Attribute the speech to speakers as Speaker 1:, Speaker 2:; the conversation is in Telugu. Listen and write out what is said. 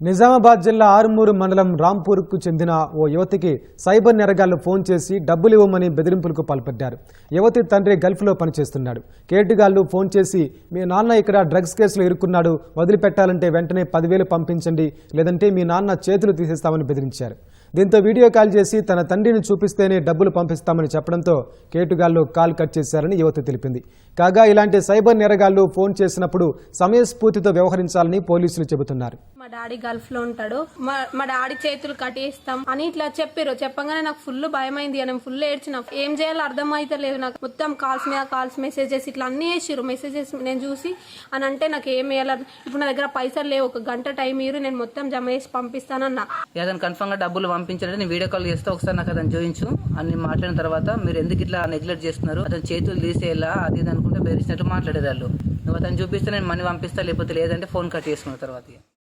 Speaker 1: నిజామాబాద్ జిల్లా ఆరుమూరు మండలం రాంపూర్కు చెందిన ఓ యువతికి సైబర్ నేరగాళ్లు ఫోన్ చేసి డబ్బులు ఇవ్వమని బెదిరింపులకు పాల్పడ్డారు. యువతి తండ్రి గల్ఫ్లో పనిచేస్తున్నాడు. కేటుగాళ్లు ఫోన్ చేసి మీ నాన్న ఇక్కడ డ్రగ్స్ కేసులో ఇరుక్కున్నాడు, వదిలిపెట్టాలంటే వెంటనే 10,000 పంపించండి, లేదంటే మీ నాన్న చేతులు తీసేస్తామని బెదిరించారు. దీంతో వీడియో కాల్ చేసి తన తండ్రిని చూపిస్తేనే డబ్బులు పంపిస్తామని చెప్పడంతో కేటుగాళ్లు కాల్ కట్ చేశారని యువతి తెలిపింది. కాగా ఇలాంటి సైబర్ నేరగాళ్లు ఫోన్ చేసినప్పుడు సమయస్ఫూర్తితో వ్యవహరించాలని పోలీసులు చెబుతున్నారు.
Speaker 2: మా డాడీ గల్ఫ్ లో ఉంటాడు, మా డాడీ చేతులు కట్టేస్తాం అని ఇట్లా చెప్పారు. చెప్పగానే నాకు ఫుల్ భయమైంది, నేను ఫుల్ ఏడ్చిన. ఏం చేయాలో అర్థం అయితే లేదు నాకు. మొత్తం కాల్స్ మీద కాల్స్, మెసేజెస్ ఇట్లా అన్ని వేసిరు. మెసేజెస్ నేను చూసి అని అంటే నాకు ఏం వేయాలి, ఇప్పుడు నా దగ్గర పైసలు లేవు, 1 గంట టైం మీరు, నేను మొత్తం జమ చేసి పంపిస్తానన్నా.
Speaker 3: అతను కన్ఫర్మ్ గా డబ్బులు పంపించాలంటే నేను వీడియో కాల్ చేస్తే ఒకసారి నాకు అతను చూపించు అని మాట్లాడిన తర్వాత మీరు ఎందుకు ఇట్లా నెగ్లెక్ట్ చేస్తున్నారు, అతను చేతులు తీసేలా అది ఇది అనుకుంటే బెదిరించినట్టు మాట్లాడేదాళ్ళు. నువ్వు అతను చూపిస్తే నేను మనీ పంపిస్తా, లేకపోతే లేదంటే ఫోన్ కట్ చేసుకున్న తర్వాత